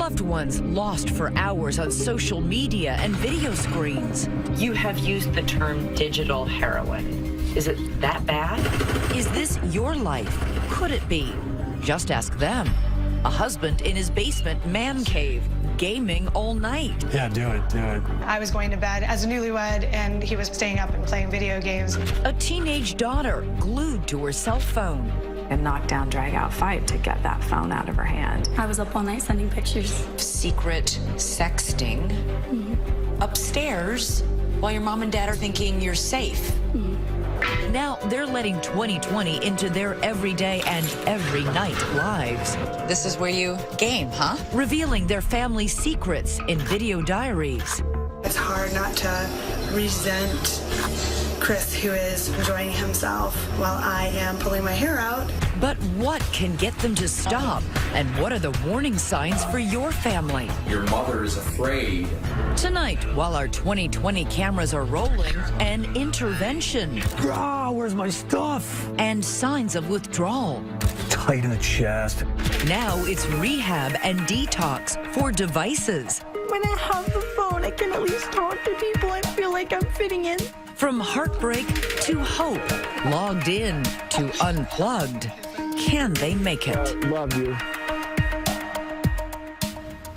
Loved ones lost for hours on social media and video screens. You have used the term digital heroin. Is it that bad? Is this your life? Could it be? Just ask them. A husband in his basement man cave, gaming all night. Yeah, do it. I was going to bed as a newlywed, and he was staying up and playing video games. A teenage daughter glued to her cell phone. A knockdown, drag-out fight to get that phone out of her hand. I was up all night sending pictures. Secret sexting upstairs while your mom and dad are thinking you're safe. Now they're letting 2020 into their everyday and every night lives. This is where you game, huh? Revealing their family secrets in video diaries. It's hard not to resent Chris, who is enjoying himself while I am pulling my hair out. But what can get them to stop? And what are the warning signs for your family? Your mother is afraid. Tonight, while our 2020 cameras are rolling, an intervention. Ah, where's my stuff? And signs of withdrawal. Tight in the chest. Now it's rehab and detox for devices. When I have the phone, I can at least talk to people. I feel like I'm fitting in. From heartbreak to hope, logged in to unplugged. Can they make it? Love you.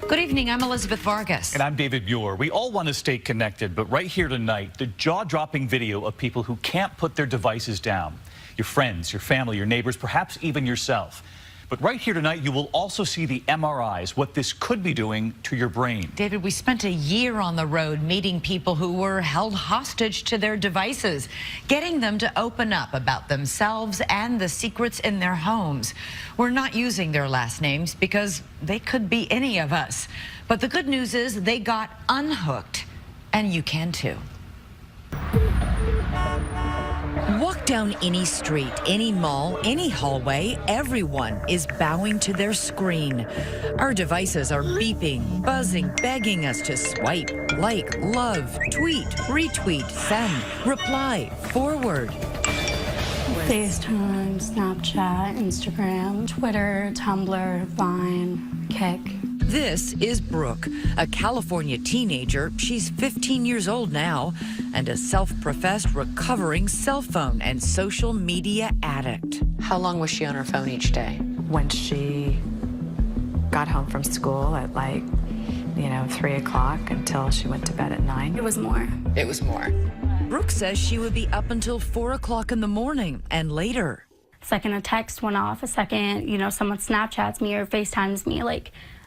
Good evening, I'm Elizabeth Vargas. And I'm David Muir. We all want to stay connected, but right here tonight, the jaw-dropping video of people who can't put their devices down. Your friends, your family, your neighbors, perhaps even yourself. But right here tonight, you will also see the MRIs, what this could be doing to your brain. David, we spent a year on the road meeting people who were held hostage to their devices, getting them to open up about themselves and the secrets in their homes. We're not using their last names because they could be any of us. But the good news is they got unhooked, and you can too. Walk down any street, any mall, any hallway, everyone is bowing to their screen. Our devices are beeping, buzzing, begging us to swipe, like, love, tweet, retweet, send, reply, forward. FaceTime, Snapchat, Instagram, Twitter, Tumblr, Vine, Kick. This is Brooke, a California teenager. She's 15 years old now and a self-professed recovering cell phone and social media addict. How long was she on her phone each day? When she got home from school at 3 o'clock until she went to bed at 9. It was more. It was more. Brooke says she would be up until 4 o'clock in the morning and later. Second a text went off, a second, someone Snapchats me or FaceTimes me,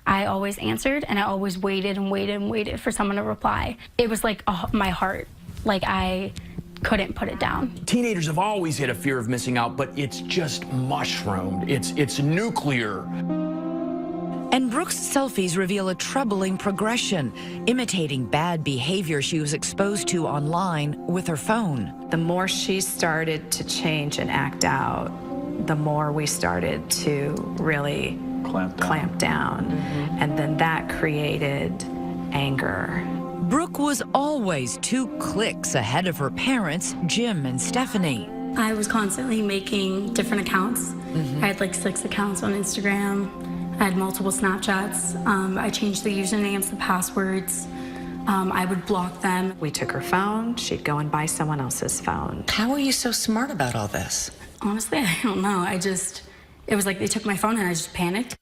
I always answered, and I always waited and waited and waited for someone to reply. It was like my heart, I couldn't put it down. Teenagers have always had a fear of missing out, but it's just mushroomed. It's nuclear. And Brooke's selfies reveal a troubling progression, imitating bad behavior she was exposed to online with her phone. The more she started to change and act out, the more we started to really clamp down. And then that created anger. Brooke was always 2 clicks ahead of her parents, Jim and Stephanie. I was constantly making different accounts. I had 6 accounts on Instagram. I had multiple Snapchats. I changed the usernames, the passwords. I would block them. We took her phone, she'd go and buy someone else's phone. How are you so smart about all this? Honestly, I don't know. It was like they took my phone and I just panicked.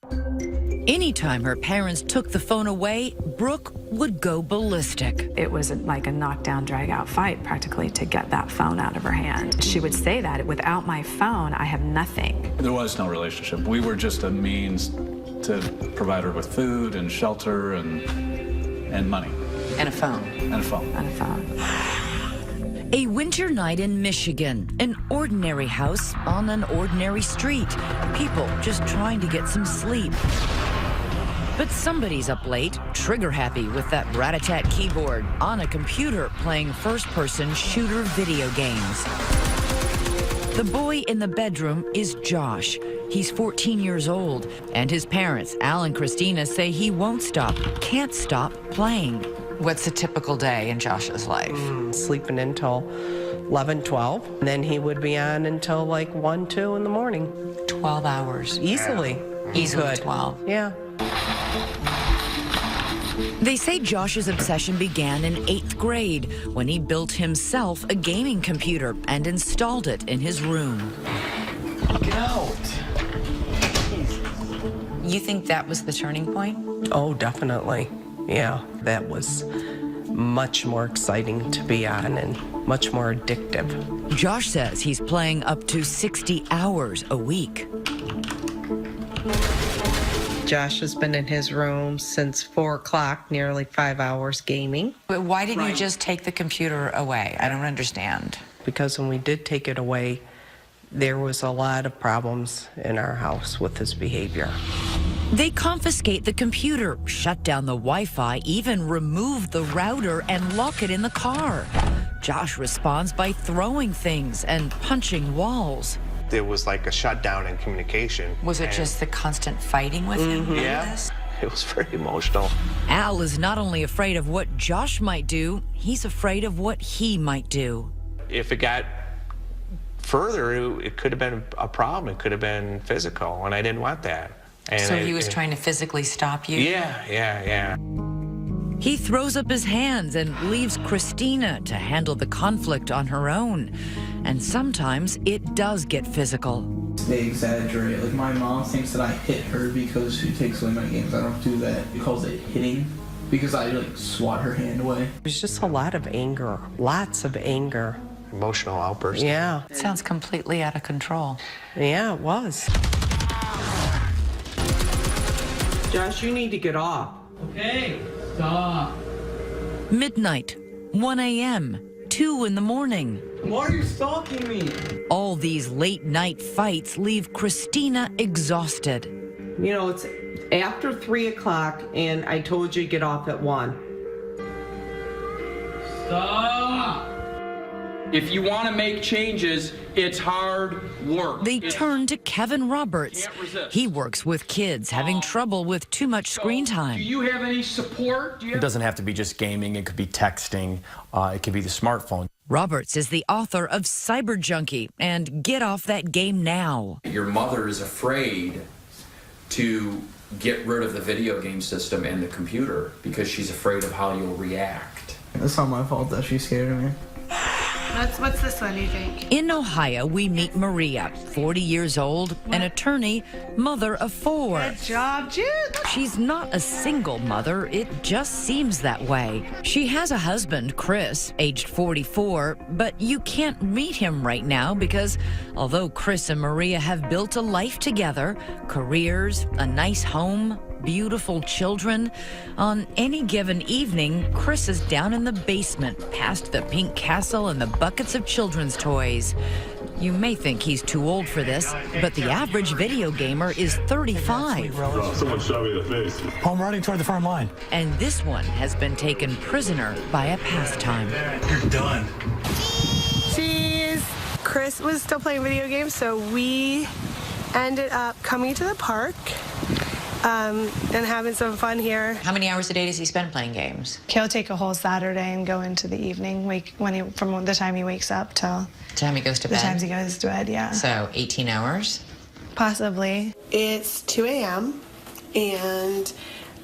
Anytime her parents took the phone away, Brooke would go ballistic. It was like a knockdown, drag-out fight practically to get that phone out of her hand. She would say that, without my phone, I have nothing. There was no relationship. We were just a means to provide her with food and shelter and money. And a phone. And a phone. And a phone. A winter night in Michigan, an ordinary house on an ordinary street. People just trying to get some sleep. But somebody's up late, trigger-happy with that rat-a-tat keyboard on a computer playing first-person shooter video games. The boy in the bedroom is Josh. He's 14 years old, and his parents, Al and Christina, say he won't stop, can't stop playing. What's a typical day in Josh's life? Sleeping until 11, 12. And then he would be on until 1, 2 in the morning. 12 hours. Easily. Easily 12. Yeah. They say Josh's obsession began in 8th grade when he built himself a gaming computer and installed it in his room. Get out. You think that was the turning point? Oh, definitely. Yeah, that was much more exciting to be on and much more addictive. Josh says he's playing up to 60 hours a week. Josh has been in his room since 4 o'clock, nearly 5 hours gaming. But why didn't you just take the computer away? I don't understand. Because when we did take it away, there was a lot of problems in our house with his behavior. They confiscate the computer, shut down the Wi-Fi, even remove the router and lock it in the car. Josh responds by throwing things and punching walls. There was like a shutdown in communication. Was it just the constant fighting with him? Yeah, it was very emotional. Al is not only afraid of what Josh might do, he's afraid of what he might do. If it got further, it could have been a problem. It could have been physical, and I didn't want that. And So he was trying to physically stop you? Yeah. He throws up his hands and leaves Christina to handle the conflict on her own. And sometimes it does get physical. They exaggerate. Like, my mom thinks that I hit her because she takes away my games. I don't do that. She calls it hitting because I, like, swat her hand away. There's just a lot of anger, lots of anger. Emotional outburst. Yeah. It sounds completely out of control. Yeah, it was. Josh, you need to get off. Okay, stop. Midnight, 1 a.m., 2 in the morning. Why are you stalking me? All these late night fights leave Christina exhausted. You know, it's after 3 o'clock, and I told you to get off at 1. Stop! If you want to make changes, it's hard work. They turn to Kevin Roberts. He works with kids having trouble with too much screen time. Do you have any support? It doesn't have to be just gaming. It could be texting. It could be the smartphone. Roberts is the author of Cyber Junkie and Get Off That Game Now. Your mother is afraid to get rid of the video game system and the computer because she's afraid of how you'll react. It's not my fault that she's scared of me. What's this one, you think? In Ohio, we meet Maria, 40 years old, an attorney, mother of 4. Good job, Jude. She's not a single mother, it just seems that way. She has a husband, Chris, aged 44, but you can't meet him right now because although Chris and Maria have built a life together, careers, a nice home, beautiful children, on any given evening, Chris is down in the basement past the pink castle and the buckets of children's toys. You may think he's too old for this, but the average video gamer is 35. Someone shot me in the face. I'm running toward the front line. And this one has been taken prisoner by a pastime. You're done. Jeez. Chris was still playing video games, so we ended up coming to the park and having some fun here. How many hours a day does he spend playing games? He'll take a whole Saturday and go into the evening, from the time he wakes up till The time he goes to the bed? times he goes to bed, yeah. So 18 hours? Possibly. It's 2 a.m. and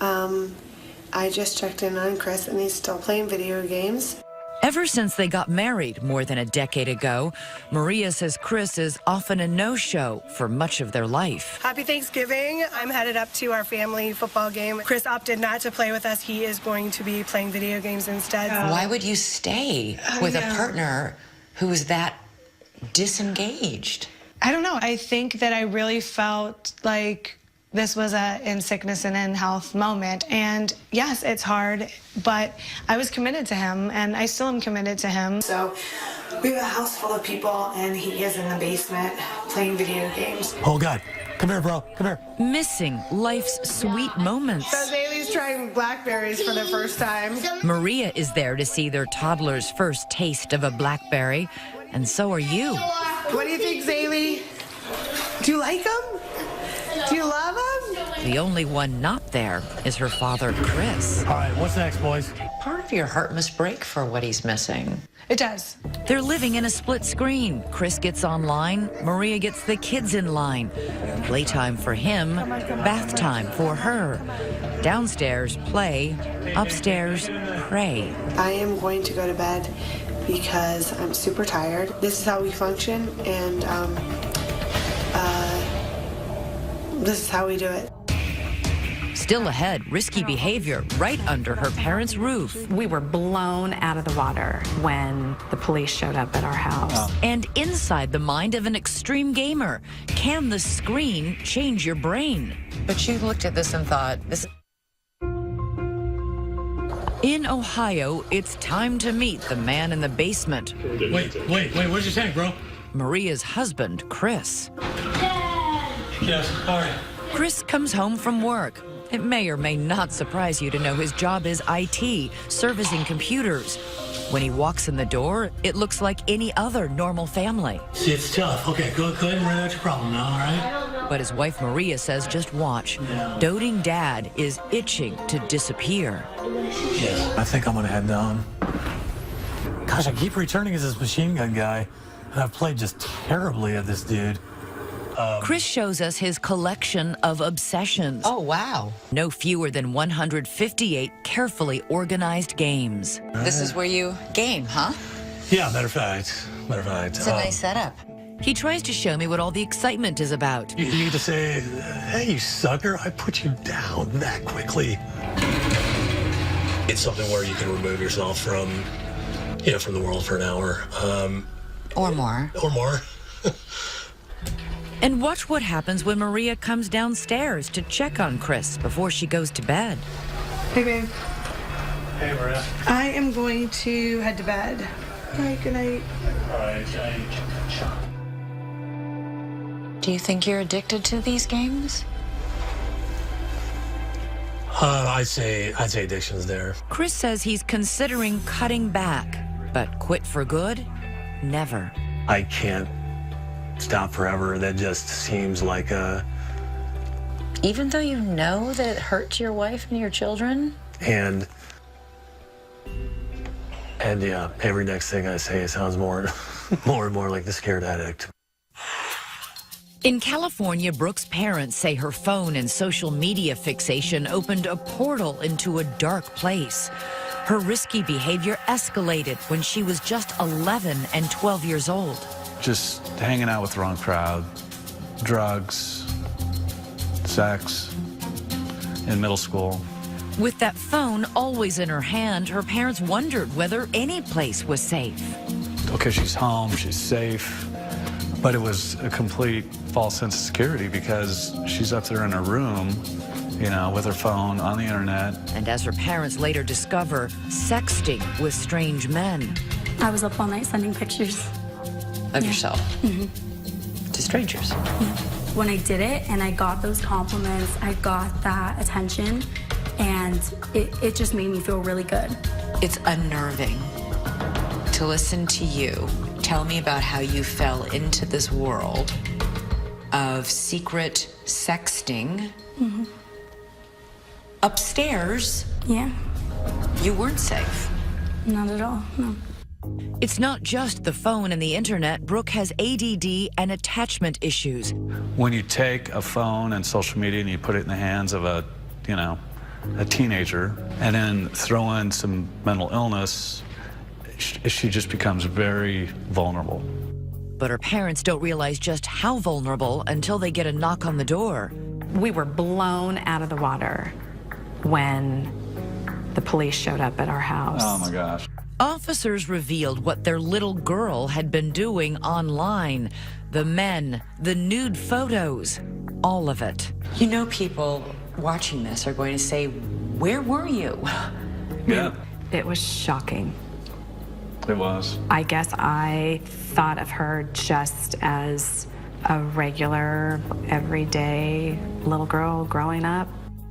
I just checked in on Chris and he's still playing video games. Ever since they got married more than a decade ago, Maria says Chris is often a no-show for much of their life. Happy Thanksgiving. I'm headed up to our family football game. Chris opted not to play with us. He is going to be playing video games instead. Why would you stay with a partner who is that disengaged? I don't know. I think that I really felt like this was a in sickness and in health moment. And yes, it's hard, but I was committed to him and I still am committed to him. So we have a house full of people and he is in the basement playing video games. Oh, God. Come here, bro. Come here. Missing life's sweet moments. So Zaylee's trying blackberries for the first time. Maria is there to see their toddler's first taste of a blackberry, and so are you. What do you think, Zaylee? Do you like him? Do you love him? The only one not there is her father, Chris. All right, what's next, boys? Part of your heart must break for what he's missing. It does. They're living in a split screen. Chris gets online, Maria gets the kids in line. Playtime for him, bath time for her. Downstairs, play. Upstairs, pray. I am going to go to bed because I'm super tired. This is how we function, and this is how we do it. Still ahead, risky behavior right under her parents' roof. We were blown out of the water when the police showed up at our house. And inside the mind of an extreme gamer, can the screen change your brain? But you looked at this and thought, this. In Ohio, it's time to meet the man in the basement. Wait, where's your tank, bro? Maria's husband, Chris. Yes, all right. Chris comes home from work. It may or may not surprise you to know his job is IT, servicing computers. When he walks in the door, it looks like any other normal family. See, it's tough. Okay, go ahead and write out your problem now, all right? But his wife Maria says just watch. Doting dad is itching to disappear. Yes. I think I'm gonna head down. Gosh, I keep returning as this machine gun guy, and I've played just terribly at this dude. Chris shows us his collection of obsessions. Oh, wow. No fewer than 158 carefully organized games. This is where you game, huh? Yeah, matter of fact. It's a nice setup. He tries to show me what all the excitement is about. You need to say, hey, you sucker, I put you down that quickly. It's something where you can remove yourself from the world for an hour. Or more. Or more. And watch what happens when Maria comes downstairs to check on Chris before she goes to bed. Hey, babe. Hey, Maria. I am going to head to bed. All right, good night. All right, Do you think you're addicted to these games? I'd say addiction's there. Chris says he's considering cutting back, but quit for good? Never. I can't stop forever. That just seems like a... Even though you know that it hurts your wife and your children? And yeah, every next thing I say sounds more and more like the scared addict. In California, Brooke's parents say her phone and social media fixation opened a portal into a dark place. Her risky behavior escalated when she was just 11 and 12 years old. Just hanging out with the wrong crowd, drugs, sex, in middle school. With that phone always in her hand, her parents wondered whether any place was safe. Okay, she's home, she's safe, but it was a complete false sense of security because she's up there in her room, with her phone on the internet. And as her parents later discover, sexting with strange men. I was up all night sending pictures. Of yourself? Mm-hmm. To strangers? Yeah. When I did it and I got those compliments, I got that attention, and it just made me feel really good. It's unnerving to listen to you tell me about how you fell into this world of secret sexting. Mm-hmm. Upstairs, yeah, you weren't safe. Not at all, no. It's not just the phone and the internet. Brooke has ADD and attachment issues. When you take a phone and social media and you put it in the hands of a teenager and then throw in some mental illness, she just becomes very vulnerable. But her parents don't realize just how vulnerable until they get a knock on the door. We were blown out of the water when the police showed up at our house. Oh my gosh. Officers revealed what their little girl had been doing online. The men, the nude photos, all of it. People watching this are going to say, where were you? Yeah. It was shocking. It was. I guess I thought of her just as a regular, everyday little girl growing up.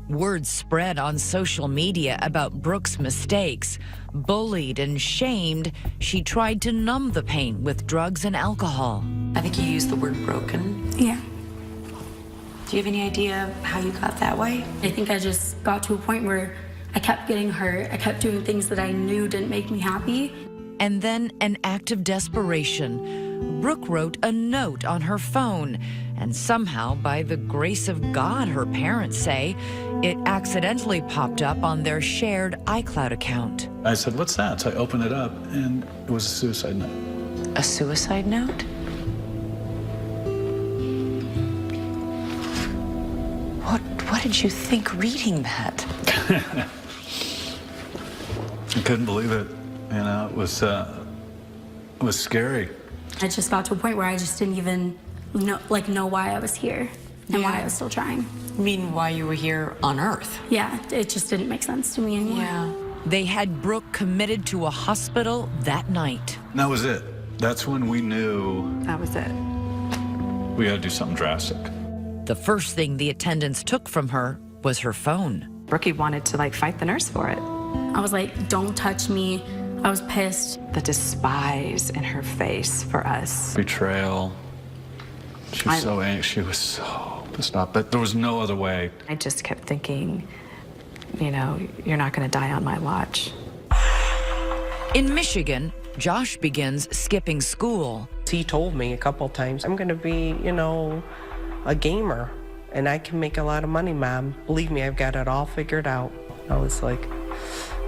Word spread on social media about Brooke's mistakes. Bullied and shamed, she tried to numb the pain with drugs and alcohol. I think you used the word broken. Yeah. Do you have any idea how you got that way? I think I just got to a point where I kept getting hurt. I kept doing things that I knew didn't make me happy. And then an act of desperation. Brooke wrote a note on her phone, and somehow, by the grace of God, her parents say, it accidentally popped up on their shared iCloud account. I said, "What's that?" So I opened it up, and it was a suicide note. A suicide note? What did you think reading that? I couldn't believe it. You know, it was scary. I just got to a point where I just didn't even know why I was here and why I was still trying. You mean why you were here on Earth? Yeah, it just didn't make sense to me anymore. Yeah. They had Brooke committed to a hospital that night. And that was it. That's when we knew That was it. we had to do something drastic. The first thing the attendants took from her was her phone. Brookie wanted to fight the nurse for it. I was like, "Don't touch me." I was pissed. The despise in her face for us. Betrayal. She was so angry. She was so pissed off. But there was no other way. I just kept thinking, you're not going to die on my watch. In Michigan, Josh begins skipping school. He told me a couple times, "I'm going to be, a gamer, and I can make a lot of money, Mom. Believe me, I've got it all figured out." I was like,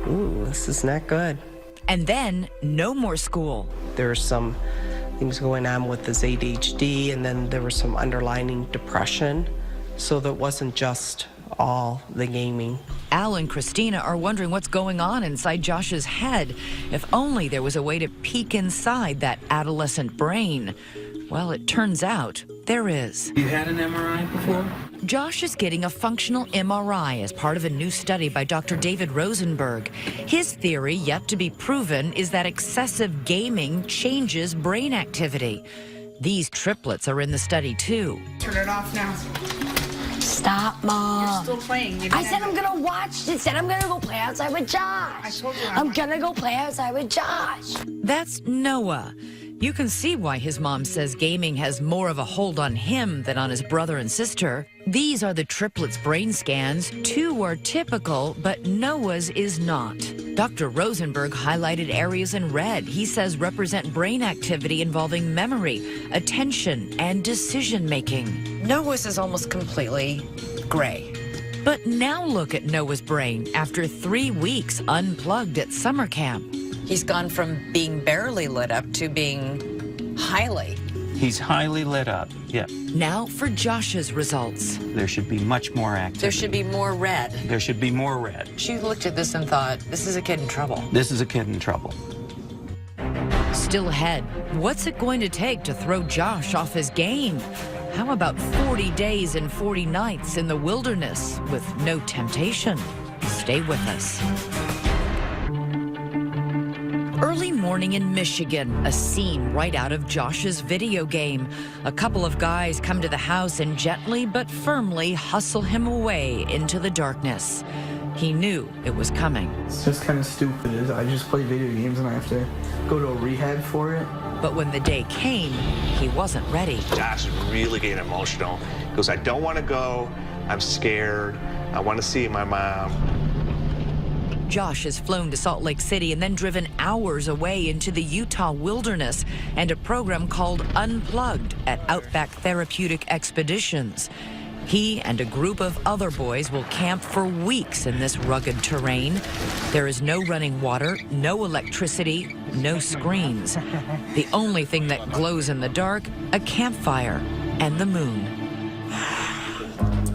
ooh, this is not good. And then no more school. There were some things going on with his ADHD, and then there was some underlying depression. So that wasn't just all the gaming. Al and Christina are wondering what's going on inside Josh's head. If only there was a way to peek inside that adolescent brain. Well, it turns out there is. You had an MRI before? Josh is getting a functional MRI as part of a new study by Dr. David Rosenberg. His theory, yet to be proven, is that excessive gaming changes brain activity. These triplets are in the study too. Turn it off now. Stop, Mom. You're still playing. I said I'm gonna watch. It said I'm gonna go play outside with Josh. I told you I'm gonna go play outside with Josh. That's Noah. You can see why his mom says gaming has more of a hold on him than on his brother and sister. These are the triplets' brain scans. 2 are typical, but Noah's is not. Dr. Rosenberg highlighted areas in red he says represent brain activity involving memory, attention, and decision-making. Noah's is almost completely gray. But now look at Noah's brain after 3 weeks unplugged at summer camp. He's gone from being barely lit up to being highly. He's highly lit up, yeah. Now for Josh's results. There should be much more activity. There should be more red. There should be more red. She looked at this and thought, this is a kid in trouble. This is a kid in trouble. Still ahead, what's it going to take to throw Josh off his game? How about 40 days and 40 nights in the wilderness with no temptation? Stay with us. Early morning in Michigan, a scene right out of Josh's video game. A couple of guys come to the house and gently but firmly hustle him away into the darkness. He knew it was coming. It's just kind of stupid. I just play video games and I have to go to a rehab for it. But when the day came, he wasn't ready. Josh is really getting emotional. He goes, "I don't want to go. I'm scared. I want to see my mom." Josh has flown to Salt Lake City and then driven hours away into the Utah wilderness and a program called Unplugged at Outback Therapeutic Expeditions. He and a group of other boys will camp for weeks in this rugged terrain. There is no running water, no electricity, no screens. The only thing that glows in the dark, a campfire and the moon.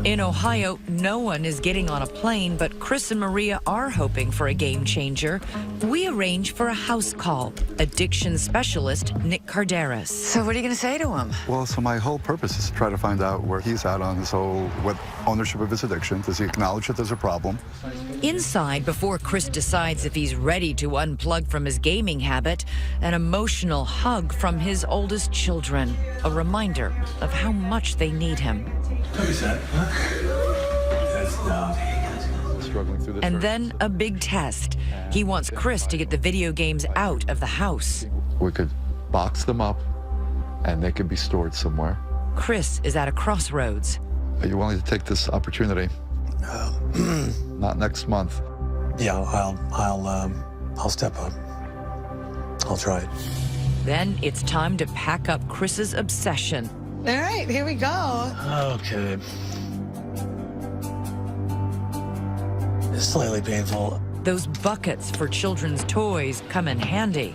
In Ohio, no one is getting on a plane, but Chris and Maria are hoping for a game changer. We arrange for a house call. Addiction specialist Nick Carderas. So what are you going to say to him? Well, so my whole purpose is to try to find out where he's at on his whole ownership of his addiction. Does he acknowledge that there's a problem? Inside, before Chris decides if he's ready to unplug from his gaming habit, an emotional hug from his oldest children, a reminder of how much they need him. Struggling through this. And then a big test. He wants Chris to get the video games out of the house. We could box them up and they could be stored somewhere. Chris is at a crossroads. Are you willing to take this opportunity? Not next month. Yeah, I'll step up. I'll try it. Then it's time to pack up Chris's obsession. All right, here we go. Okay. It's slightly painful. Those buckets for children's toys come in handy.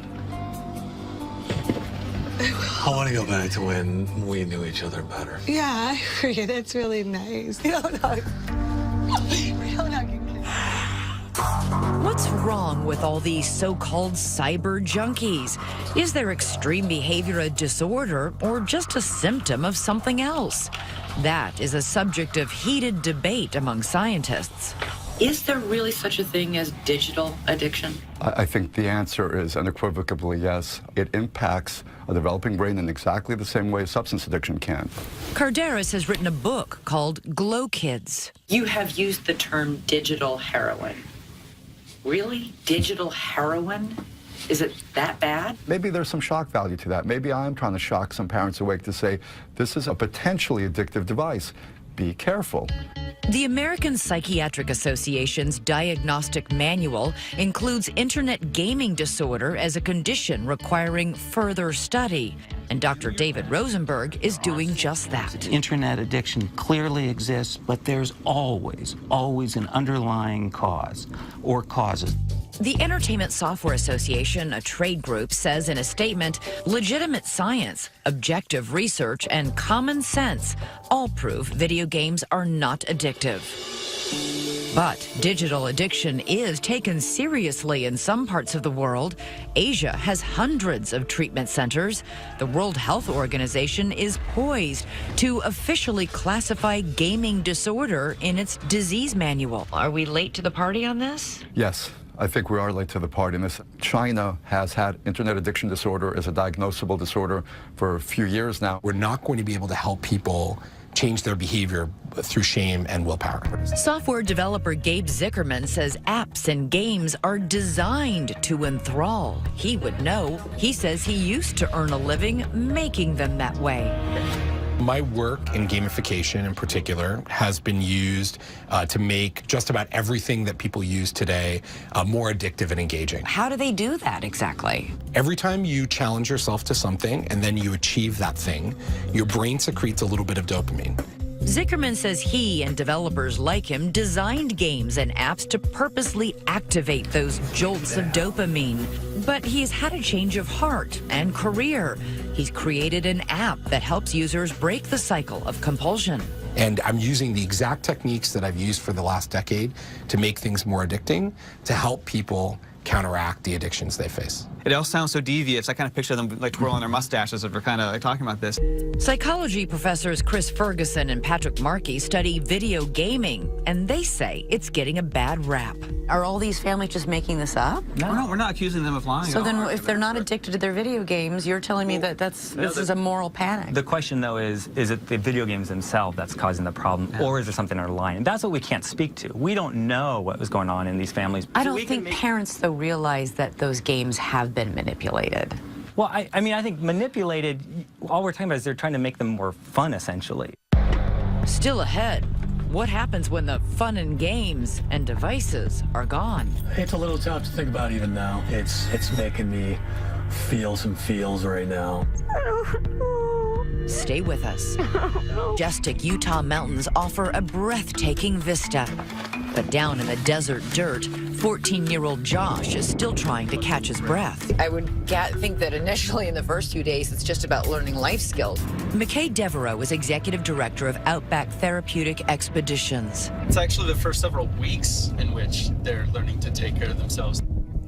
I want to go back to when we knew each other better. Yeah, I agree. That's really nice. Real hugging. What's wrong with all these so-called cyber junkies? Is their extreme behavior a disorder or just a symptom of something else? That is a subject of heated debate among scientists. Is there really such a thing as digital addiction? I think the answer is unequivocally yes. It impacts a developing brain in exactly the same way substance addiction can. Carderas has written a book called Glow Kids. You have used the term digital heroin. Really? Digital heroin? Is it that bad? Maybe there's some shock value to that. Maybe I'm trying to shock some parents awake to say, this is a potentially addictive device. Be careful. The American Psychiatric Association's diagnostic manual includes internet gaming disorder as a condition requiring further study. And Dr. David Rosenberg is doing just that. Internet addiction clearly exists, but there's always an underlying cause or causes. The Entertainment Software Association, a trade group, says in a statement, legitimate science, objective research, and common sense all prove video games are not addictive. But digital addiction is taken seriously in some parts of the world. Asia has hundreds of treatment centers. The World Health Organization is poised to officially classify gaming disorder in its disease manual. Are we late to the party on this? Yes. I think we are late to the party in this. China has had internet addiction disorder as a diagnosable disorder for a few years now. We're not going to be able to help people change their behavior through shame and willpower. Software developer Gabe Zickerman says apps and games are designed to enthrall. He would know. He says he used to earn a living making them that way. My work in gamification in particular has been used to make just about everything that people use today more addictive and engaging. How do they do that exactly? Every time you challenge yourself to something and then you achieve that thing, your brain secretes a little bit of dopamine. Zickerman says he and developers like him designed games and apps to purposely activate those jolts of dopamine. But he's had a change of heart and career. He's created an app that helps users break the cycle of compulsion. And I'm using the exact techniques that I've used for the last decade to make things more addicting, to help people counteract the addictions they face. It all sounds so devious. I kind of picture them like twirling their mustaches as we're kind of like talking about this. Psychology professors Chris Ferguson and Patrick Markey study video gaming, and they say it's getting a bad rap. Are all these families just making this up? No, we're not accusing them of lying. So then if they're not addicted to their video games, you're telling me that this is a moral panic. The question, though, is it the video games themselves that's causing the problem, or is there something underlying? And that's what we can't speak to. We don't know what was going on in these families. I don't think parents, though, realize that those games have been manipulated. Well, I mean, I think manipulated, all we're talking about is they're trying to make them more fun, essentially. Still ahead, what happens when the fun and games and devices are gone? It's a little tough to think about even now. It's making me feel some feels right now. Stay with us. Majestic Utah mountains offer a breathtaking vista. But down in the desert dirt, 14-year-old Josh is still trying to catch his breath. I would think that initially in the first few days, it's just about learning life skills. McKay Devereaux is executive director of Outback Therapeutic Expeditions. It's actually the first several weeks in which they're learning to take care of themselves.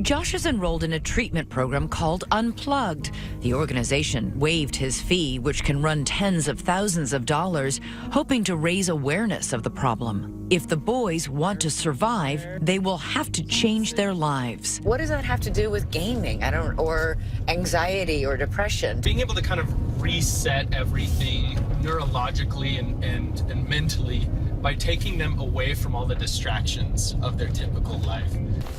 Josh is enrolled in a treatment program called Unplugged. The organization waived his fee, which can run tens of thousands of dollars, hoping to raise awareness of the problem. If the boys want to survive, they will have to change their lives. What does that have to do with gaming? Or anxiety or depression? Being able to kind of reset everything neurologically and mentally by taking them away from all the distractions of their typical life.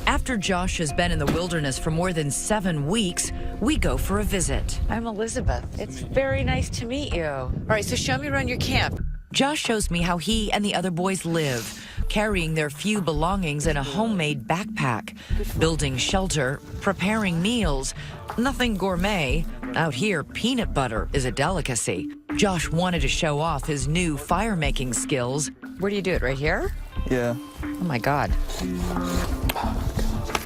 After Josh has been in the wilderness for more than 7 weeks, we go for a visit. I'm Elizabeth. It's very nice to meet you. All right, so show me around your camp. Josh shows me how he and the other boys live. carrying their few belongings in a homemade backpack, building shelter, preparing meals. Nothing gourmet. Out here, peanut butter is a delicacy. Josh wanted to show off his new fire-making skills. Where do you do it? Right here? Yeah. Oh my God.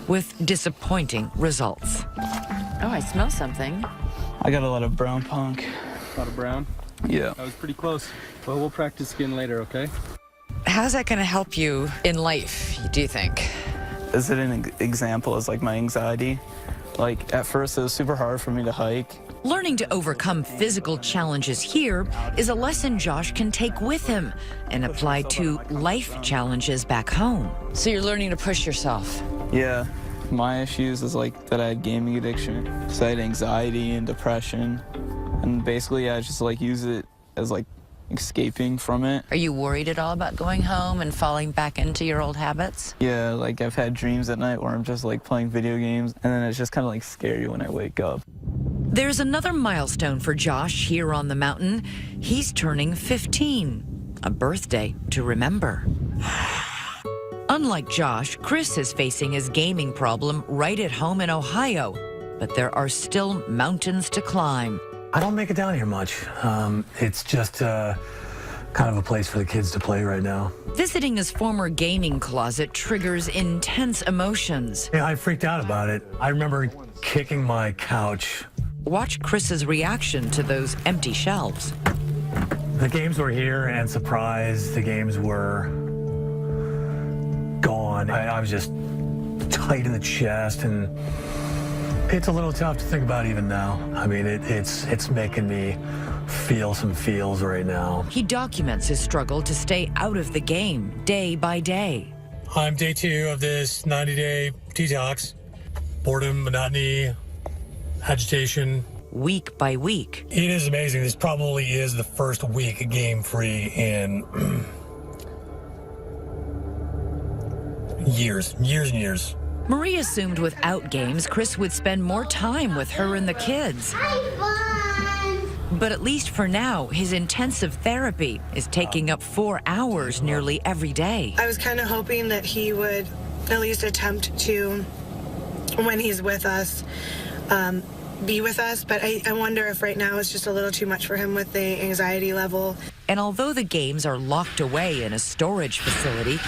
With disappointing results. Oh, I smell something. I got a lot of brown punk. A lot of brown? Yeah. That was pretty close. Well, we'll practice again later, okay? How's that going to help you in life, do you think? Is it an example as like my anxiety? Like at first it was super hard for me to hike. Learning to overcome physical challenges here is a lesson Josh can take with him and apply to life challenges back home. So you're learning to push yourself. Yeah. My issues is like that I had gaming addiction. So I had anxiety and depression. And basically I just like use it as like escaping from it. Are you worried at all about going home and falling back into your old habits? Yeah, like I've had dreams at night where I'm just like playing video games and then it's just kind of like scary when I wake up. There's another milestone for Josh here on the mountain. He's turning 15, a birthday to remember. Unlike Josh, Chris is facing his gaming problem right at home in Ohio, but there are still mountains to climb. I don't make it down here much. It's just kind of a place for the kids to play right now. Visiting his former gaming closet triggers intense emotions. Yeah, I freaked out about it. I remember kicking my couch. Watch Chris's reaction to those empty shelves. The games were here, and surprise, the games were gone. I was just tight in the chest, and it's a little tough to think about even now. I mean, it's making me feel some feels right now. He documents his struggle to stay out of the game day by day. I'm day 2 of this 90-day detox. Boredom, monotony, agitation. Week by week. It is amazing. This probably is the first week game-free in years and years. Marie assumed without games, Chris would spend more time with her and the kids. But at least for now, his intensive therapy is taking up 4 hours nearly every day. I was kind of hoping that he would at least attempt to, when he's with us, be with us, but I wonder if right now it's just a little too much for him with the anxiety level. And although the games are locked away in a storage facility,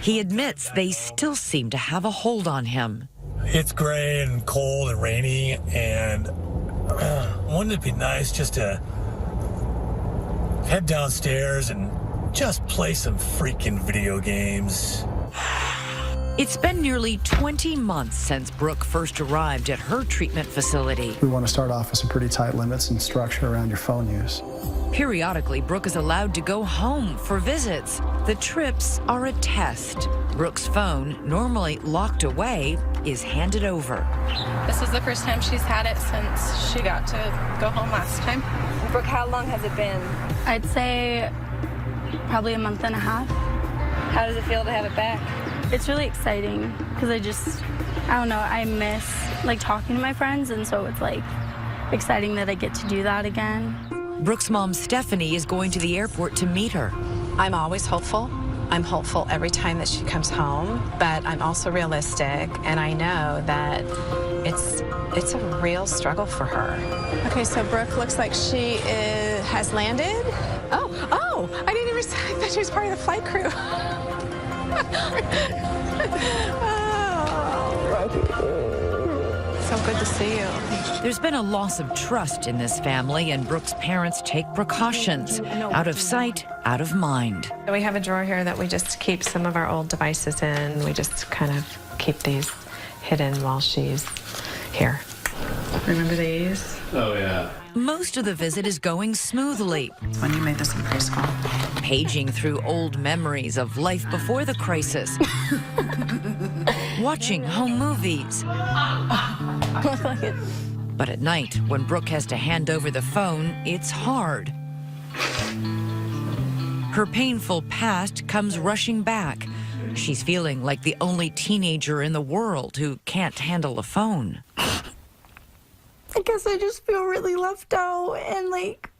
he admits they still seem to have a hold on him. It's gray and cold and rainy, and wouldn't it be nice just to head downstairs and just play some freaking video games? It's been nearly 20 months since Brooke first arrived at her treatment facility. We want to start off with some pretty tight limits and structure around your phone use. Periodically, Brooke is allowed to go home for visits. The trips are a test. Brooke's phone, normally locked away, is handed over. This is the first time she's had it since she got to go home last time. Brooke, how long has it been? I'd say probably a month and a half. How does it feel to have it back? It's really exciting because I don't know, I miss like talking to my friends, and so it's like exciting that I get to do that again. Brooke's mom, Stephanie, is going to the airport to meet her. I'm always hopeful. I'm hopeful every time that she comes home, but I'm also realistic, and I know that it's a real struggle for her. Okay, so Brooke looks like she has landed. Oh, I didn't even, I thought she was part of the flight crew. So good to see you. There's been a loss of trust in this family, and Brooke's parents take precautions. Out of sight, out of mind. We have a drawer here that we just keep some of our old devices in. We just kind of keep these hidden while she's here. Remember these? Oh, yeah. Most of the visit is going smoothly. When you made this in preschool. Paging through old memories of life before the crisis. Watching home movies. But at night, when Brooke has to hand over the phone, it's hard. Her painful past comes rushing back. She's feeling like the only teenager in the world who can't handle a phone. I guess I just feel really left out and like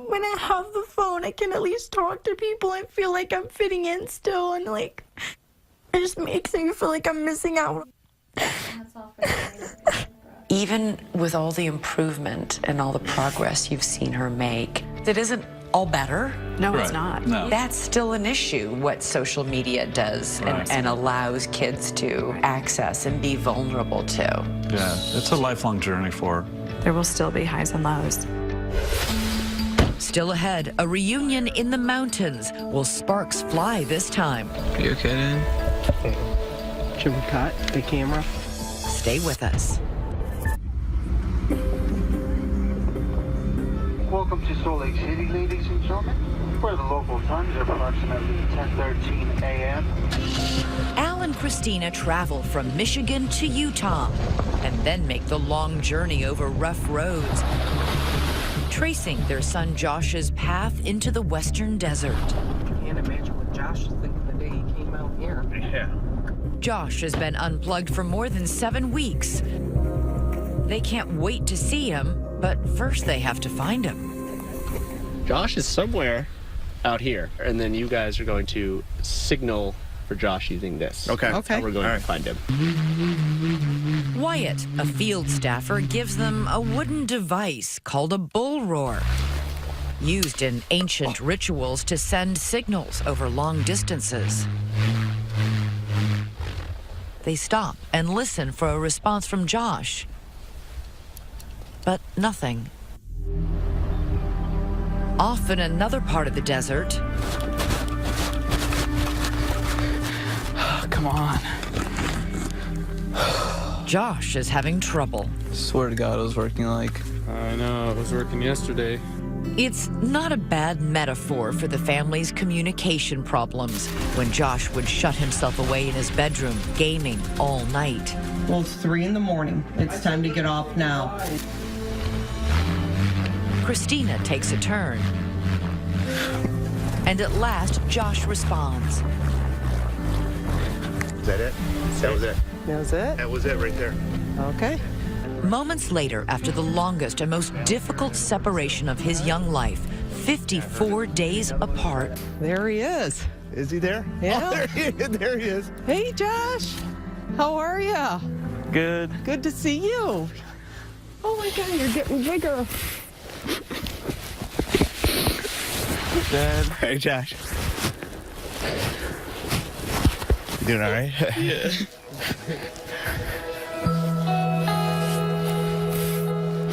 when I have the phone, I can at least talk to people and feel like I'm fitting in still, and like, it just makes me feel like I'm missing out. Even with all the improvement and all the progress you've seen her make, it isn't all better. No, it's not. No. That's still an issue, what social media does and allows kids to access and be vulnerable to. Yeah, it's a lifelong journey for her. There will still be highs and lows. Still ahead, a reunion in the mountains. Will sparks fly this time? You okay, dude? Should we cut the camera? Stay with us. Welcome to Salt Lake City, ladies and gentlemen, where the local time is approximately 10:13 a.m. Al and Christina travel from Michigan to Utah and then make the long journey over rough roads, tracing their son Josh's path into the western desert. Can't imagine what Josh was thinking the day he came out here. Yeah. Josh has been unplugged for more than 7 weeks. They can't wait to see him, but first they have to find him. Josh is somewhere out here, and then you guys are going to signal for Josh using this. Okay. That's how we're going to find him. Wyatt, a field staffer, gives them a wooden device called a bull roar, used in ancient rituals to send signals over long distances. They stop and listen for a response from Josh, but nothing. Off in another part of the desert, Come on. Josh is having trouble. Swear to God, it was working like. I know, it was working yesterday. It's not a bad metaphor for the family's communication problems when Josh would shut himself away in his bedroom, gaming all night. Well, it's 3 in the morning. It's time to get off now. Christina takes a turn. And at last, Josh responds. Is that it? That was it. That was it? That was it right there. Okay. Moments later, after the longest and most difficult separation of his young life, 54 days apart. There he is. Is he there? Yeah. Oh, there he is. Hey, Josh. How are you? Good. Good to see you. Oh my God, you're getting bigger. Dad. Hey, Josh. You doing all right? Yeah.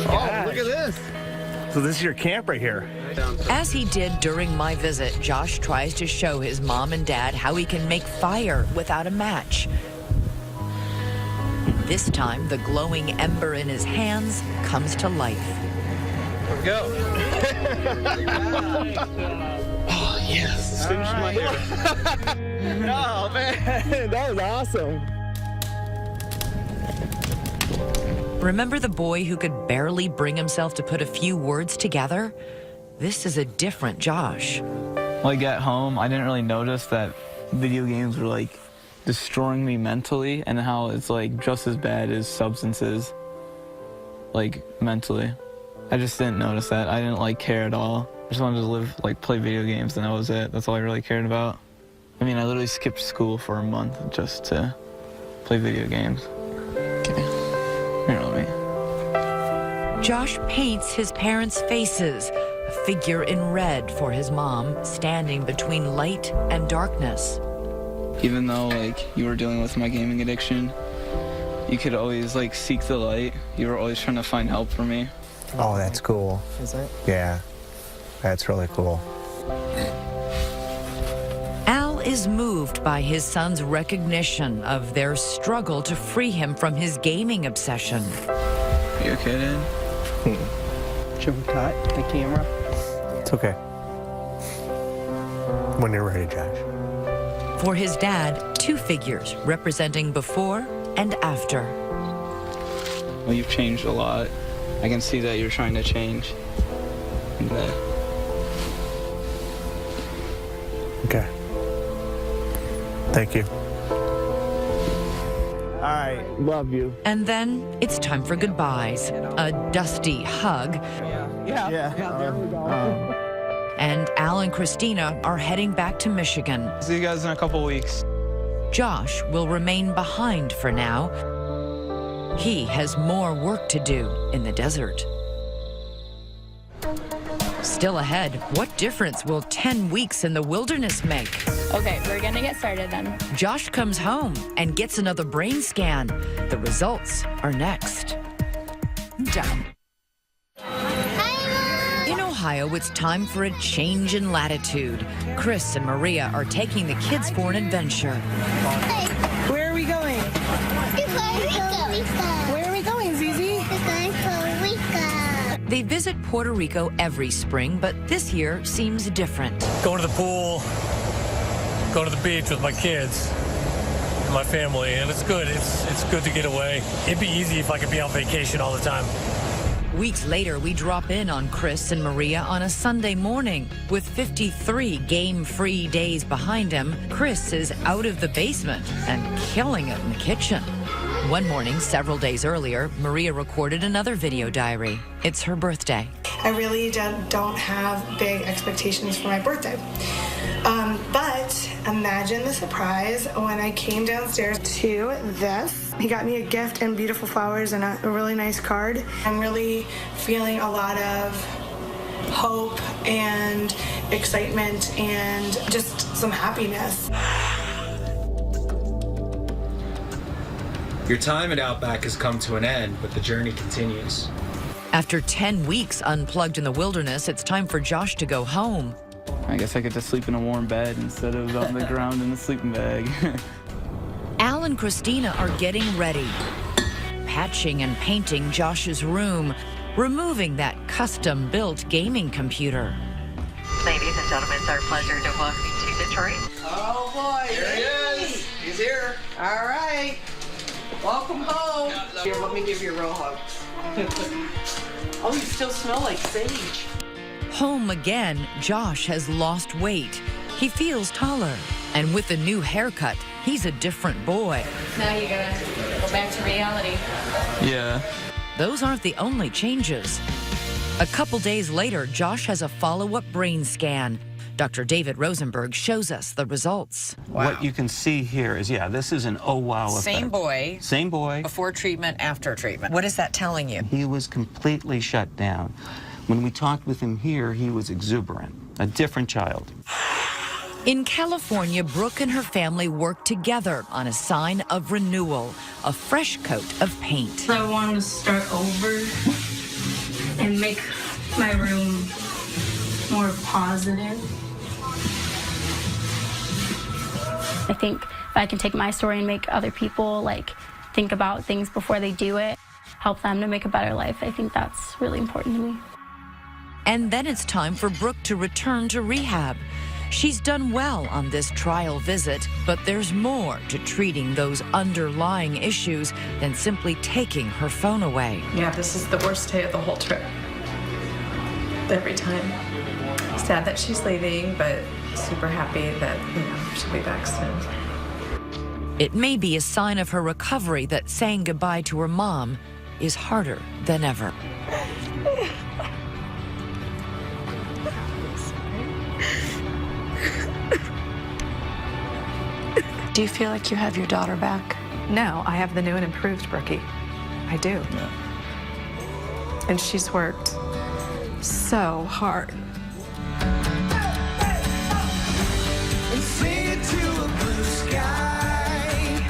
Oh, look at this. So this is your camp right here. As he did during my visit, Josh tries to show his mom and dad how he can make fire without a match. This time, the glowing ember in his hands comes to life. Here we go. Oh, yes. Finish my hair. Oh, man. That was awesome. Remember the boy who could barely bring himself to put a few words together? This is a different Josh. Like at home, I didn't really notice that video games were like destroying me mentally, and how it's like just as bad as substances, like mentally. I just didn't notice that. I didn't like care at all. I just wanted to live, like play video games, and that was it. That's all I really cared about. I mean, I literally skipped school for a month just to play video games. Okay. Here, let me. Josh paints his parents' faces, a figure in red for his mom, standing between light and darkness. Even though like you were dealing with my gaming addiction, you could always like seek the light. You were always trying to find help for me. Oh, that's cool. Is it? Yeah, that's really cool. Al is moved by his son's recognition of their struggle to free him from his gaming obsession. You okay, Dad? Should we cut the camera? It's okay. When you're ready, Josh. For his dad, two figures representing before and after. Well, you've changed a lot. I can see that you're trying to change. And, Okay. Thank you. All right. Love you. And then it's time for goodbyes. A dusty hug. Yeah. There we go. and Al and Christina are heading back to Michigan. See you guys in a couple weeks. Josh will remain behind for now. He has more work to do in the desert. Still ahead, what difference will 10 weeks in the wilderness make? Okay, we're gonna get started then. Josh comes home and gets another brain scan. The results are next. Done. In Ohio, it's time for a change in latitude. Chris and Maria are taking the kids for an adventure. Where are we going? Where are we going, Zizi? They visit Puerto Rico every spring, but this year seems different. Going to the pool, going to the beach with my kids and my family, and it's good. It's good to get away. It'd be easy if I could be on vacation all the time. Weeks later, we drop in on Chris and Maria on a Sunday morning. With 53 game-free days behind him, Chris is out of the basement and killing it in the kitchen. One morning, several days earlier, Maria recorded another video diary. It's her birthday. I really don't have big expectations for my birthday. But imagine the surprise when I came downstairs to this. He got me a gift and beautiful flowers and a really nice card. I'm really feeling a lot of hope and excitement and just some happiness. Your time at Outback has come to an end, but the journey continues. After 10 weeks unplugged in the wilderness, it's time for Josh to go home. I guess I get to sleep in a warm bed instead of on the ground in a sleeping bag. Al and Christina are getting ready, patching and painting Josh's room, removing that custom-built gaming computer. Ladies and gentlemen, it's our pleasure to welcome you to Detroit. Oh boy, Here he is. He's here. All right. Welcome home. Here, let me give you a real hug. Oh, you still smell like sage. Home again, Josh has lost weight. He feels taller. And with a new haircut, he's a different boy. Now you gotta go back to reality. Yeah. Those aren't the only changes. A couple days later, Josh has a follow-up brain scan. Dr. David Rosenberg shows us the results. What you can see here is, this is an oh wow effect. Same boy. Same boy. Before treatment, after treatment. What is that telling you? He was completely shut down. When we talked with him here, he was exuberant, a different child. In California, Brooke and her family worked together on a sign of renewal, a fresh coat of paint. So I wanted to start over and make my room more positive. I think if I can take my story and make other people think about things before they do it, help them to make a better life, I think that's really important to me. And then it's time for Brooke to return to rehab. She's done well on this trial visit, but there's more to treating those underlying issues than simply taking her phone away. Yeah, this is the worst day of the whole trip. Every time. Sad that she's leaving, but super happy that, she'll be back soon. It may be a sign of her recovery that saying goodbye to her mom is harder than ever. Do you feel like you have your daughter back? No, I have the new and improved Brookie. I do. Yeah. And she's worked so hard. And sing it to a blue sky.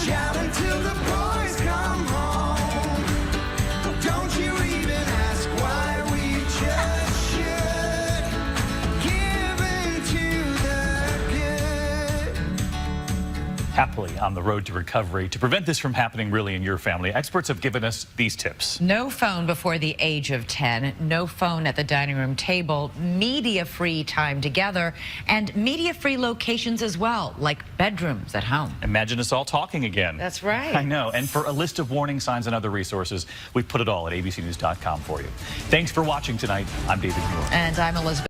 Shout until the boys come home. Don't you even ask why, we just should. Give into the good. Happily on the road to recovery. To prevent this from happening really in your family, experts have given us these tips. No phone before the age of 10, no phone at the dining room table, media-free time together, and media-free locations as well, like bedrooms at home. Imagine us all talking again. That's right. I know. And for a list of warning signs and other resources, we've put it all at abcnews.com for you. Thanks for watching tonight. I'm David Muir. And I'm Elizabeth.